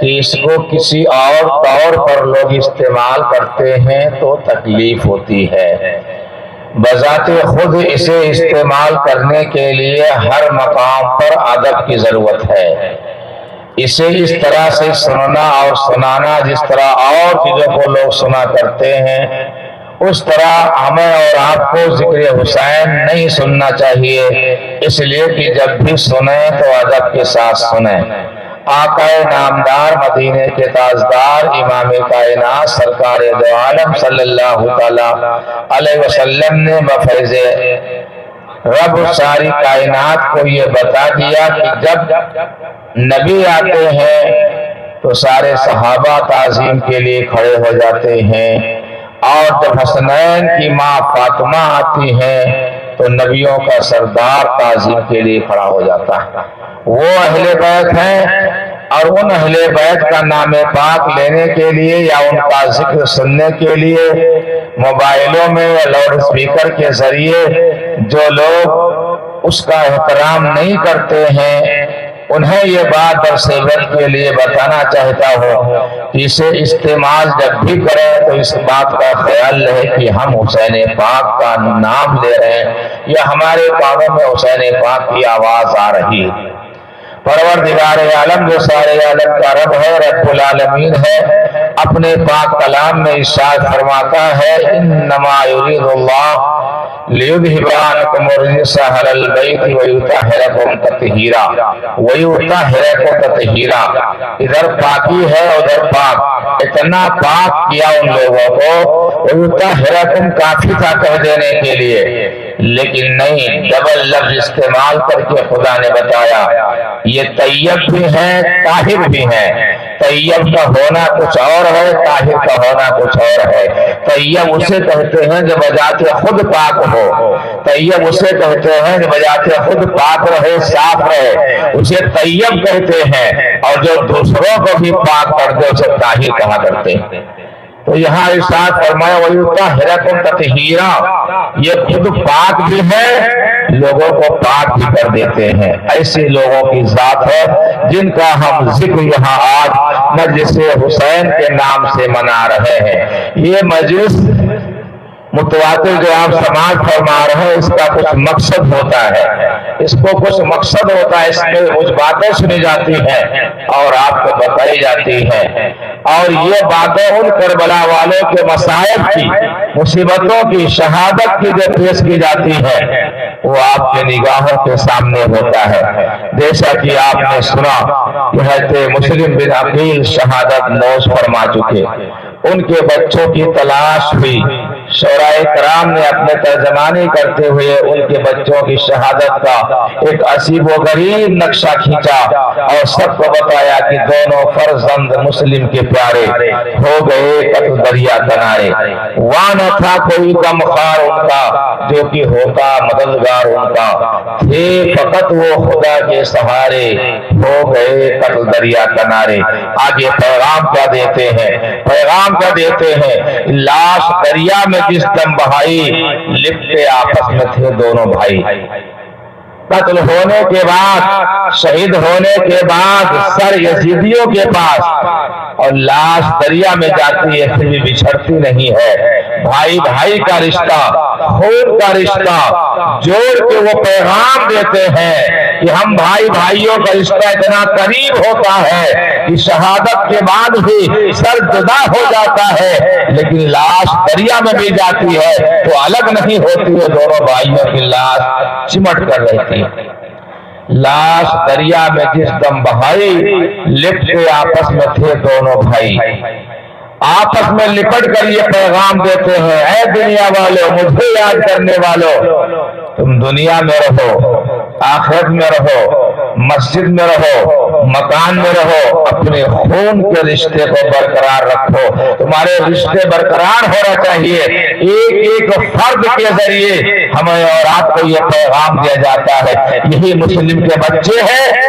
کہ اس کو کسی اور طور پر لوگ استعمال کرتے ہیں تو تکلیف ہوتی ہے۔ بذات خود اسے استعمال کرنے کے لیے ہر مقام پر ادب کی ضرورت ہے۔ اسے اس طرح سے سننا اور سنانا جس طرح اور چیزوں کو لوگ سنا کرتے ہیں، اس طرح ہمیں اور آپ کو ذکر حسین نہیں سننا چاہیے، اس لیے کہ جب بھی سنیں تو ادب کے ساتھ سنیں۔ آقا نامدار مدینے کے تاجدار امام کائنات سرکار دو عالم صلی اللہ تعالی علیہ وسلم نے بفیض رب ساری کائنات کو یہ بتا دیا کہ جب نبی آتے ہیں تو سارے صحابہ تعظیم کے لیے کھڑے ہو جاتے ہیں، اور جب حسنین کی ماں فاطمہ آتی ہیں تو نبیوں کا سردار تعظیم کے لیے کھڑا ہو جاتا ہے۔ وہ اہل بیت ہیں، اور ان اہل بیت کا نام پاک لینے کے لیے یا ان کا ذکر سننے کے لیے موبائلوں میں یا لاؤڈ اسپیکر کے ذریعے جو لوگ اس کا احترام نہیں کرتے ہیں، انہیں یہ بات درس عبرت کے لیے بتانا چاہتا ہوں کہ اسے استعمال جب بھی کریں تو اس بات کا خیال رہے کہ ہم حسین پاک کا نام لے رہے ہیں یا ہمارے کانوں میں حسین پاک کی آواز آ رہی ہے۔ پروردگار عالم جو سارے عالم کا رب ہے، رب العالمین ہے، اپنے پاک کلام میں ارشاد فرماتا ہے انما یرید اللہ لیذہب عنکم الرجس اہل البیت ویطہرکم تطہیرا ویطہرکم تطہیرا۔ ادھر پاکی ہے ادھر پاک، اتنا پاک کیا ان لوگوں کو، ویطہرکم کافی تھا کہہ دینے کے لیے، لیکن نہیں، ڈبل لفظ استعمال کر کے خدا نے بتایا یہ طیب بھی ہیں طاہر بھی ہیں۔ طیب کا ہونا کچھ اور ہے، طاہر کا ہونا کچھ اور ہے۔ طیب اسے کہتے ہیں جو بذات خود پاک ہو، طیب اسے کہتے ہیں جو بذات خود پاک رہے، صاف رہے، اسے طیب کہتے ہیں، اور جو دوسروں کو بھی پاک کر دے اسے طاہر کہا کرتے ہیں۔ تو یہاں ارشاد فرمایا وَيُطَهِّرَكُمْ تَطْهِيرًا، یہ خود پاک بھی ہے، لوگوں کو پاک بھی کر دیتے ہیں۔ ایسے لوگوں کی ذات ہے جن کا ہم ذکر یہاں آج مجلس حسین کے نام سے منا رہے ہیں۔ یہ مجلس متواتر جو آپ سماعت فرما رہے ہیں، اس کا کچھ مقصد ہوتا ہے، اس کو کچھ مقصد ہوتا ہے، اس میں کچھ باتیں سنی جاتی ہیں اور آپ کو بتائی جاتی ہیں، اور یہ باتیں ان کربلا والوں کے مصائب کی، مصیبتوں کی، شہادت کی جو پیش کی جاتی ہے وہ آپ کے نگاہوں کے سامنے ہوتا ہے۔ جیسا کہ آپ نے سنا کہ حضرت مسلم بن عقیل شہادت نوش فرما چکے، ان کے بچوں کی تلاش ہوئی، شعراء کرام نے اپنے ترجمانی کرتے ہوئے ان کے بچوں کی شہادت کا ایک عجیب و غریب نقشہ کھینچا اور سب کو بتایا کہ دونوں فرزند مسلم کے پیارے ہو گئے قطر دریا کنارے، وہاں نہ تھا کوئی غمخوار ان کا جو کہ ہوتا مددگار ان کا، تھے فقط وہ خدا کے سہارے ہو گئے قطر دریا کنارے۔ آگے پیغام کیا دیتے ہیں؟ پیغام کیا دیتے ہیں؟ لاش دریا میں جس دم بہائی، لپٹے آپس میں تھے دونوں بھائی۔ قتل ہونے کے بعد، شہید ہونے کے بعد سر یزیدیوں کے پاس، اور لاش دریا میں جاتی ہے پھر بھی بچھڑتی نہیں ہے۔ بھائی بھائی کا رشتہ، خون کا رشتہ جوڑ کے وہ پیغام دیتے ہیں کہ ہم بھائی بھائیوں کا رشتہ اتنا قریب ہوتا ہے کہ شہادت کے بعد بھی سر جدا ہو جاتا ہے، لیکن لاش دریا میں بھی جاتی ہے تو الگ نہیں ہوتی ہے، دونوں بھائیوں کی لاش چمٹ کر رہتی ہے۔ لاش دریا میں جس دم بہائی، لپٹے آپس میں تھے دونوں بھائی۔ آپس میں لپٹ کر یہ پیغام دیتے ہیں، اے دنیا والوں، مجھے یاد کرنے والوں، تم دنیا میں رہو، آخرت میں رہو، مسجد میں رہو، مکان میں رہو، اپنے خون کے رشتے کو برقرار رکھو۔ تمہارے رشتے برقرار ہونا چاہیے۔ ایک ایک فرد کے ذریعے ہمیں اور آپ کو یہ پیغام دیا جاتا ہے۔ یہی مسلم کے بچے ہیں،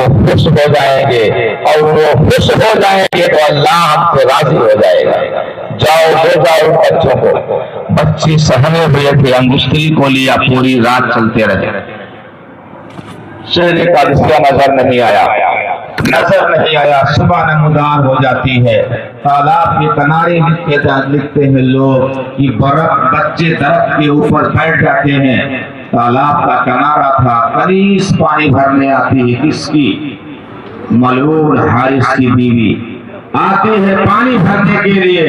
وہ خوش ہو جائیں گے، اور وہ خوش ہو جائیں گے تو اللہ ہم سے راضی ہو جائے گا۔ جاؤ لے جاؤ ان بچوں کو۔ بچے سہمے ہوئے تھے، انگشتری کو لیا، پوری رات چلتے رہے، شہر کا رشتہ نظر نہیں آیا، صبح نمودار ہو جاتی ہے، تالاب کے کنارے لکھتے ہیں لوگ کہ بچے درخت کے اوپر بیٹھ جاتے ہیں۔ تالاب کا کنارہ تھا، قریص پانی بھرنے آتی ہے، کس کی؟ ملعون حارث کی بیوی آتی ہے پانی بھرنے کے لیے۔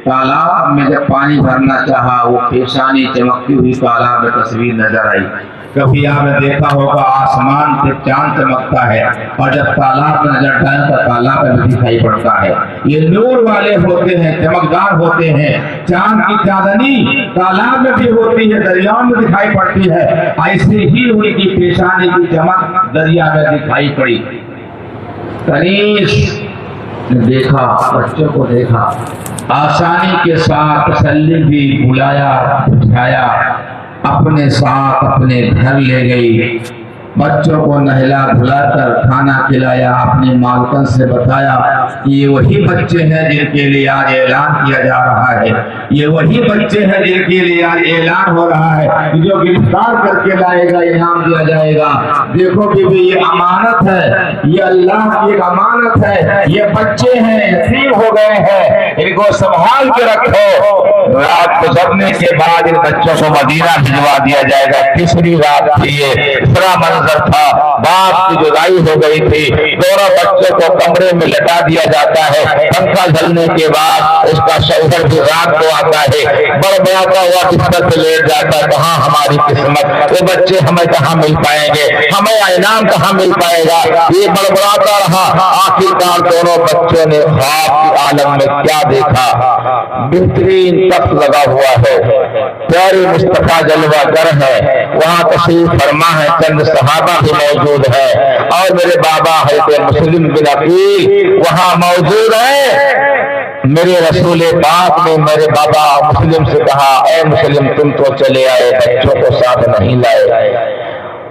تالاب میں جب پانی بھرنا چاہا، وہ پیشانی چمکتی ہوئی تالاب میں تصویر نظر آئی۔ کبھی آپ نے دیکھا ہوگا آسمان پہ چاند چمکتا ہے، اور جب تالاب میں نظر ڈالیں تو تالاب میں دکھائی پڑتا ہے۔ یہ نور والے ہوتے ہیں، چمکدار ہوتے ہیں۔ چاند کی چاندنی تالاب میں بھی ہوتی ہے، دریا میں دکھائی پڑتی ہے، ایسے ہی ان کی پیشانی کی چمک دریا میں دکھائی پڑی۔ کنیز نے دیکھا، بچوں کو دیکھا، آسانی کے ساتھ تسلی بھی بلایا، بٹھایا، اپنے ساتھ اپنے گھر لے گئی، بچوں کو نہلا دھلا کر کھانا کھلایا، اپنی مالکن سے بتایا کہ یہ وہی بچے ہیں جن کے لیے آج اعلان کیا جا رہا ہے، یہ وہی بچے ہیں جن کے لیے آج اعلان ہو رہا ہے، جو گرفتار کر کے لائے گا انعام دیا جائے گا۔ دیکھو بیوی، یہ امانت ہے، یہ اللہ کی ایک امانت ہے، یہ بچے ہیں، یتیم ہو گئے ہیں، ان کو سنبھال کے رکھو۔ رات گزرنے کے بعد ان بچوں کو مدینہ بھجوا دیا جائے گا۔ تیسری رات تھی، یہ دوسرا منظر تھا، باپ کی جدائی ہو گئی تھی، دونوں بچوں کو کمرے میں لٹا دیا جاتا ہے، پنکھا جلنے کے بعد اس کا شوہر بھی رات کو آتا ہے، بڑبڑاتا ہوا بستر پہ لیٹ جاتا ہے، کہاں ہماری قسمت، یہ بچے ہمیں کہاں مل پائیں گے، ہمیں انعام کہاں مل پائے گا، یہ بڑبڑاتا رہا۔ آخرکار دونوں بچوں نے خواب کے عالم میں کیا دیکھا، بہترین تخت لگا ہوا ہے، پیارے مصطفیٰ جلوہ گر ہے، وہاں تشریف فرما ہے، چند صحابہ بھی موجود ہے، اور میرے بابا حضرت مسلم بن عقیل وہاں موجود ہے۔ میرے رسول پاک نے میرے بابا مسلم سے کہا، اے مسلم تم تو چلے آئے، بچوں کو ساتھ نہیں لائے۔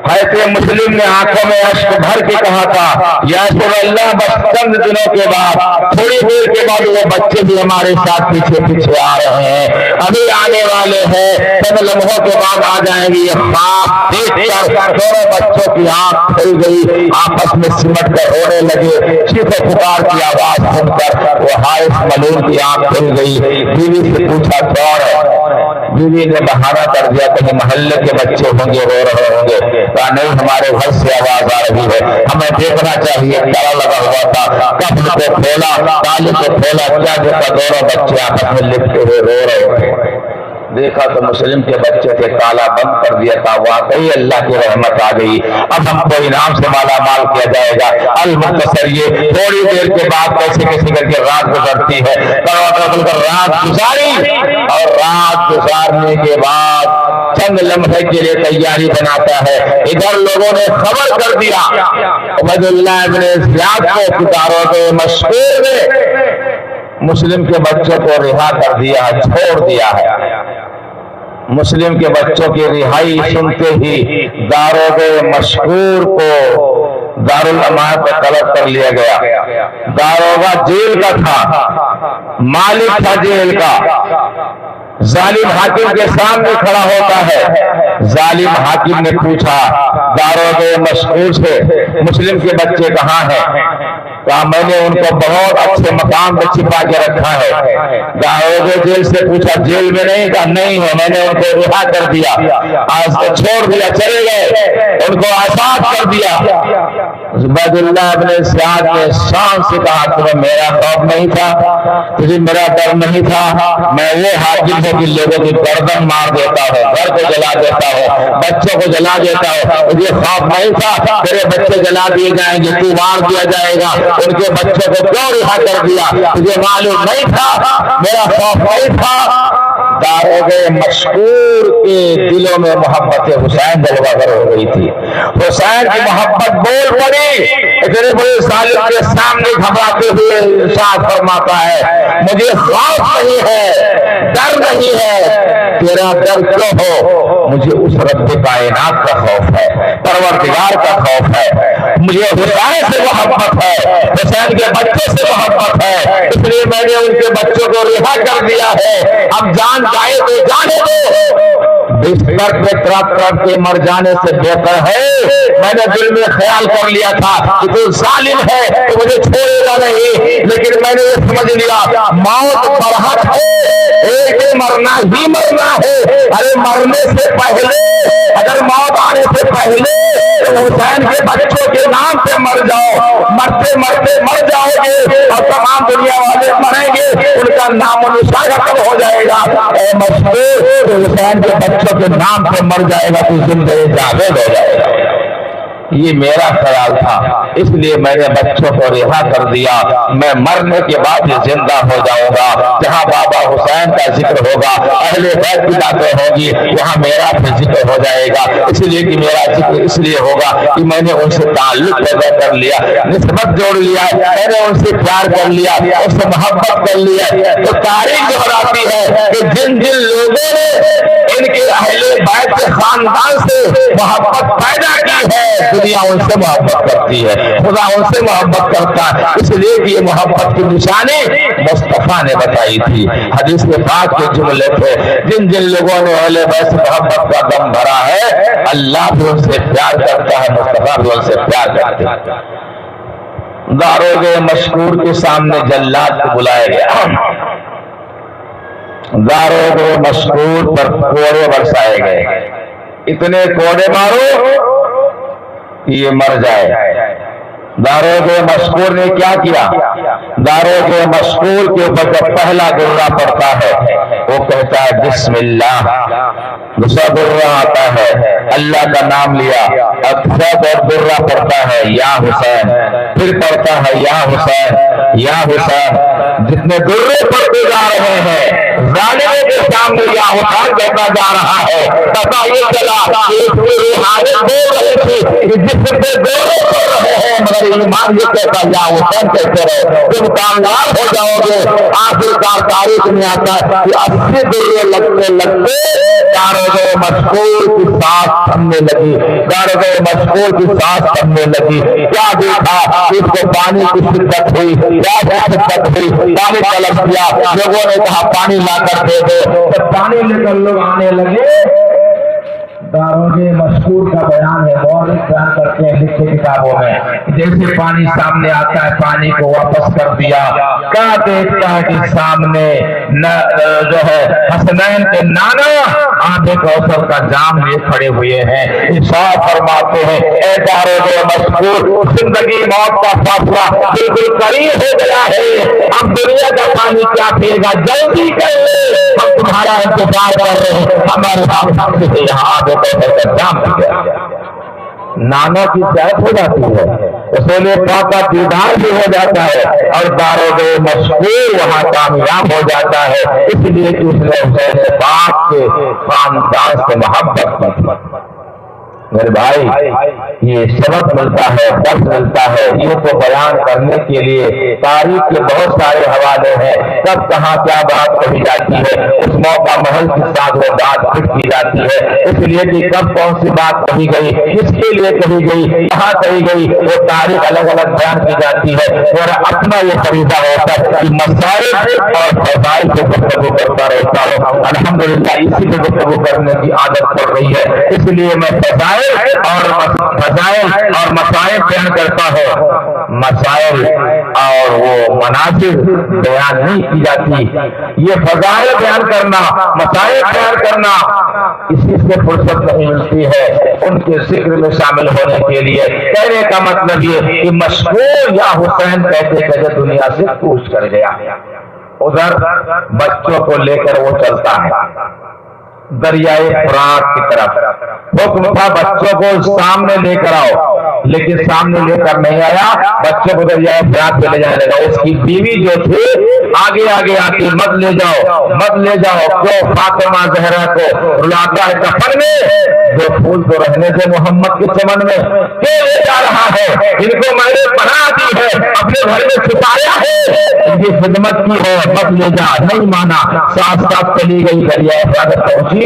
حضرت مسلم نے آنکھوں میں اشک بھر کے کہا تھا، یا رسول اللہ بس چند دنوں کے بعد، تھوڑی دیر کے بعد وہ بچے بھی ہمارے ساتھ پیچھے پیچھے آ رہے ہیں، ابھی آنے والے ہیں، چند لمحوں کے بعد آ جائیں گے۔ یہ خواب دیکھ کر دونوں بچوں کی آنکھ کھل گئی، آپس میں سمٹ کر رونے لگے، چیخ و پکار کی آواز سن کر وہ حارث ملعون کی آنکھ کھل گئی۔ بیوی سے پوچھا کون ہے؟ بیوی نے بہانہ کر دیا، کہیں محلے کے بچے ہوں گے، رو رہے ہوں گے۔ کہا نہیں، ہمارے گھر سے آواز آ رہی ہے، ہمیں دیکھنا چاہیے۔ تالا لگا ہوا تھا، کفن کو کھولا، تالے کو کھولا، کیا دیکھا؟ دونوں بچے آپس میں لپٹے ہوئے رو رہے تھے۔ دیکھا تو مسلم کے بچے تھے، تالا بند کر دیا تھا، واقعی اللہ کی رحمت آ گئی، اب ہم کو انعام سے مالا مال کیا جائے گا۔ المختصر یہ تھوڑی دیر کے بعد کیسے کیسے کر کے رات گزرتی ہے، رات گزاری، اور رات گزارنے کے بعد چند لمحے کے لیے تیاری بناتا ہے۔ ادھر لوگوں نے خبر کر دیا، عبیداللہ ابن زیاد کو ستاروں کے مشہور نے مسلم کے بچوں کو رہا کر دیا، چھوڑ دیا ہے۔ مسلم کے بچوں کی رہائی سنتے ہی داروغے مشہور کو دارالامانت میں طلب کر لیا گیا۔ داروغہ جیل کا تھا، مالک تھا جیل کا، ظالم حاکم کے سامنے کھڑا ہوتا ہے۔ ظالم حاکم نے پوچھا داروغے مشہور سے، مسلم کے بچے کہاں ہیں؟ کہا میں نے ان کو بہت اچھے مقام پہ چھپا کے رکھا ہے۔ داروغے جیل سے پوچھا جیل میں نہیں؟ کہا نہیں ہے، میں نے ان کو رہا کر دیا، آج کو چھوڑ دیا، چلے گئے، ان کو آزاد کر دیا۔ عبیداللہ ابن زیاد نے شان سے کہا تمہیں میرا خوف نہیں تھا، تجھے میرا ڈر نہیں تھا، میں وہ حاکم ہوں کہ لوگوں کی گردن مار دیتا ہوں، گھر کو جلا دیتا ہوں، بچوں کو جلا دیتا ہوں، مجھے خوف نہیں تھا تیرے بچے جلا دیے جائیں گے، تو مار دیا جائے گا، ان کے بچوں کو کیوں رہا کر دیا؟ تجھے معلوم نہیں تھا، میرا خوف نہیں تھا۔ داروغے مشہور کے دلوں میں محبت حسین جلوہ گر ہو گئی تھی، حسین کی محبت بول پڑی۔ اتنے بڑے ظالم کے سامنے گھبراتے ہوئے ارشاد فرماتا ہے مجھے خوف نہیں ہے، ڈر نہیں ہے، تیرا ڈر کیوں ہو؟ مجھے اس رب کائنات کا خوف ہے، پروردگار کا خوف ہے۔ مجھے حسین سے محبت ہے، حسین کے بچوں سے محبت ہے، اس لیے میں نے ان کے بچوں کو رہا کر دیا ہے۔ اب جان جائے تو جانے دو، بستر پہ تڑپ تڑپ کے مر جانے سے بہتر ہے۔ میں نے دل میں خیال کر لیا تھا کہ کوئی ظالم ہے تو مجھے چھوڑے گا نہیں، لیکن میں نے یہ سمجھ لیا موت برحق ہے، ایک ہی مرنا ہی مرنا ہے۔ ارے مرنے سے پہلے، اگر موت آنے سے پہلے حسین کے بچوں کے نام پہ مر جاؤ، مرتے مرتے مر جاؤ گے اور تمام دنیا والے مریں گے، ان کا نام و نشان ختم ہو جائے گا۔ اے مشہور حسین کے بچوں کے نام پہ مر جائے گا تو زندگی جاوید ہو جائے گا۔ یہ میرا خیال تھا، اس لیے میں نے بچوں کو رہا کر دیا۔ میں مرنے کے بعد ہی زندہ ہو جاؤں گا، جہاں بابا حسین کا ذکر ہوگا، اہل بیت کی باتیں ہوگی، وہاں میرا بھی ذکر ہو جائے گا۔ اس لیے کہ میرا ذکر اس لیے ہوگا کہ میں نے ان سے تعلق پیدا کر لیا، نسبت جوڑ لیا، میں نے ان سے پیار کر لیا، ان سے محبت کر لیا۔ تو تاریخ دہراتی ہے کہ جن جن لوگوں نے ان کے اہل بیت کے خاندان سے محبت پیدا کی ہے، دنیا ان سے محبت کرتی ہے، خدا ان سے محبت کرتا ہے۔ اس لیے کہ یہ محبت کی نشانی مصطفیٰ نے بتائی تھی، حدیث پاک کے جملے تھے، جن جن لوگوں نے اہل بیت سے محبت کا دم بھرا ہے، اللہ بھی ان سے پیار کرتا ہے، مصطفیٰ بھی ان سے پیار کرتے ہیں۔ داروغ مشکور کے سامنے جلاد کو بلایا گیا، داروغ مشکور پر کوڑے برسائے گئے، اتنے کوڑے مارو یہ مر جائے۔ داروغ مشکور نے کیا کیا؟ داروغ مشکور کے اوپر جب پہلا درہ پڑتا ہے وہ کہتا ہے بسم اللہ، دوسرا درہ آتا ہے اللہ کا نام لیا، اور درہ پڑتا ہے یا حسین، پھر پڑتا ہے یا حسین یا حسین۔ جتنے درے پڑتے جا رہے ہیں ظالموں کے سامنے یا حسین کہتا جا رہا ہے، پتہ یہ چلا کہ اس کی حالت بول رہی تھی کہ جس سے درے پڑ رہے ہیں مگر ایمان یہ کہتا یا حسین کہتے رہے، تم کامیاب ہو جاؤ گے۔ آخرکار تاریخ میں آتا ہے کہ 80 درے لگتے لگتے داروغ مشکور کی سانس تھمنے لگی، داروغ مشکور کی سانس تھمنے لگی۔ کیا دیکھا؟ اس کو پانی کی شدت ہوئی، کیا شدت ہوئی، پانی طلب کیا، لوگوں نے کہا پانی لا کر دے دو، جب پانی لے کر لوگ آنے لگے، داروغ مشکور کا بیان ہے، مورخ بیان کرتے ہیں لکھے کتابوں میں، جیسے پانی سامنے آتا ہے پانی کو واپس کر دیا، کیا دیکھتا ہے کہ سامنے جو ہے حسنین کے نانا آب کوثر کا جام لیے کھڑے ہوئے ہیں، ارشاد فرماتے ہیں اے داروغ مشکور، زندگی موت کا فاصلہ بالکل قریب ہو گیا ہے، اب دنیا کا پانی کیا پیے گا، جلدی کر لے، ہم تمہارا انتظار کر رہے ہیں، ہمارے سامنے سے یہاں آب کوثر کا جام پی گیا۔ نانا کی صحت ہو جاتی ہے، رسول پاک کا دیدار بھی ہو جاتا ہے، اور داروغ مشکور وہاں کامیاب ہو جاتا ہے، اس لیے کہ اس نے حسین پاک کے خاندان سے محبت کی۔ میرے بھائی یہ سبق ملتا ہے، درس ملتا ہے، یہ تو بیان کرنے کے لیے تاریخ کے بہت سارے حوالے ہیں، کب کہاں کیا بات کہی جاتی ہے، اس موقع محل کے ساتھ وہ بات فٹ کی جاتی ہے، اس لیے کہ کب کون سی بات کہی گئی، کس کے لیے کہی گئی، کہاں کہی گئی، وہ تاریخ الگ الگ بیان کی جاتی ہے۔ میرا اپنا یہ طریقہ ہوتا ہے کہ مسائل اور فضائل کو گفتگو کرتا رہتا ہوں، الحمدللہ اسی کو گفتگو کرنے کی عادت پڑ رہی ہے، اس لیے میں فضائل اور مسائل بیان کرتا ہے، مسائل اور وہ مناظر بیان نہیں کی جاتی۔ یہ فضائل بیان کرنا، مسائل بیان کرنا، اسی سے فرصت نہیں ملتی ہے ان کے ذکر میں شامل ہونے کے لیے۔ کہنے کا مطلب یہ کہ مشکور یا حسین کہتے کہتے دنیا سے کوچ کر گیا، ادھر بچوں کو لے کر وہ چلتا ہے دریائے فرات کی طرف، حکم تھا بچوں کو سامنے لے کر آؤ، لیکن سامنے لے کر نہیں آیا، بچوں کو دریائے فرات پہ لے جانے لگا۔ اس کی بیوی جو تھی آگے آگے آتی، مت لے جاؤ مت لے جاؤ، کیوں؟ فاطمہ زہرا کو رلاتا ہے کفن میں، جو پھول تو رہنے سے محمد کے چمن میں، کیوں لے جا رہا ہے؟ ان کو میں نے پناہ دی ہے، اپنے گھر میں چھپایا ہے، ان کی خدمت کی ہے، مت لے جا، نہیں مانا، ساتھ ساتھ چلی گئی، دریائے فرات پہنچی،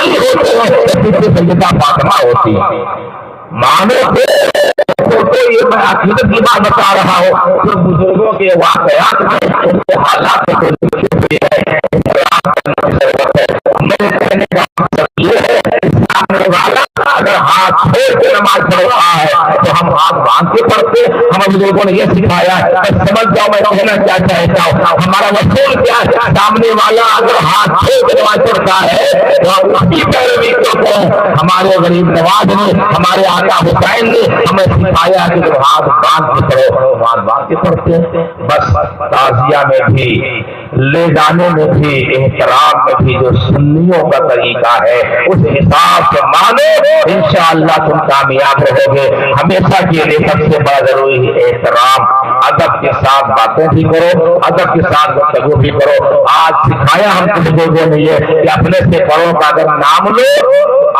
علی ہوتے ہیں تو پیچھے سیدہ فاطمہ ہوتی ہیں. مانو تو یہ میں عقیدت کی بات بتا رہا ہوں. جو بزرگوں کے واقعات میں ان کے حالات کو لکھے ہوئے ہیں. میرے کہنے کا مقصد یہ ہے سامنے والا اگر ہاتھ چھوڑ کے نماز پڑھ رہا ہے تو ہم ہاتھ باندھ کے پڑھتے. ہم بزرگوں نے یہ سکھایا ہے. سمجھ جاؤ میں کہنا کیا چاہتا ہوں. ہمارا اصول کیا ہے؟ سامنے والا اگر ہاتھ چھوڑ کے نماز پڑھتا ہے تو ہم اس کی پیروی کرتے ہیں. ہمارے غریب نواز نے, ہمارے آقا حسین نے ہمیں سکھایا کہ جو ہاتھ باندھ کے پڑھو, ہاتھ باندھ کے پڑھتے ہیں. بس تعزیہ میں بھی, لے جانے میں بھی, احترام میں بھی جو سنیوں کا طریقہ ہے اس حساب سے مانو, انشاءاللہ تم کامیاب رہو گے. ہمیشہ کے لیے سب سے بڑا ضروری ہے احترام. ادب کے ساتھ باتیں بھی کرو, ادب کے ساتھ گفتگو بھی کرو. آج سکھایا ہم کچھ لوگوں نے یہ کہ اپنے سے بڑوں کا اگر نام لو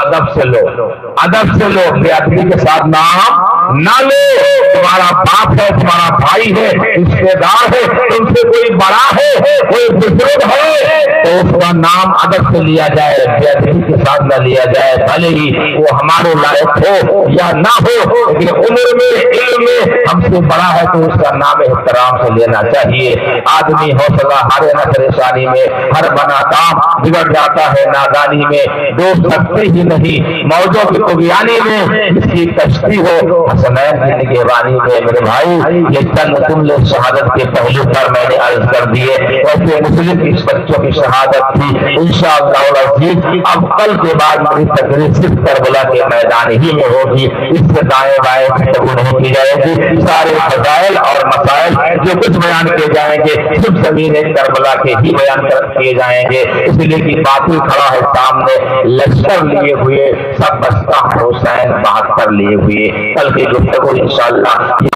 ادب سے لو, ادب سے لو, بے ادبی کے ساتھ نام نہ لو. تمہارا باپ ہے, تمہارا بھائی ہے, رشتے دار ہے, تم سے کوئی بڑا ہے, کوئی بزرگ ہے تو اس کا نام ادب سے لیا جائے, بے ادبی کے ساتھ نہ لیا جائے. بھلے ہی وہ ہمارے لائق ہو یا نہ ہو, لیکن عمر میں, علم میں ہم سے بڑا ہے تو اس کا نام احترام سے لینا چاہیے. آدمی حوصلہ ہارے نہ پریشانی میں, ہر بنا کام بگڑ جاتا ہے نادانی میں. ڈوب سکتے ہی نہیں موجوں کی طغیانی میں, اس کی کشتی ہو حسنین کی نگہبانی میں. میرے بھائی یہ چند جملے شہادت کے پہلو پر میں نے عرض کر دیے. ایسے مسلم اس بچوں کی شہادت تھی. انشاءاللہ العزیز اب کل کے بعد میری تقریر صرف کربلا کے میدان ہی میں ہوگی. اس سے دائیں بائیں گفتگو نہیں کی جائے گی. سارے فضائل اور مسائل جو کچھ بیان کیے جائیں گے صرف زمین کربلا کے ہی بیان کیے جائیں گے. اس لیے کہ باطل کھڑا ہے سامنے, لشکر لیے ہوئے, سب بستہ حسین 72 لیے ہوئے. کل کی گفتگو انشاءاللہ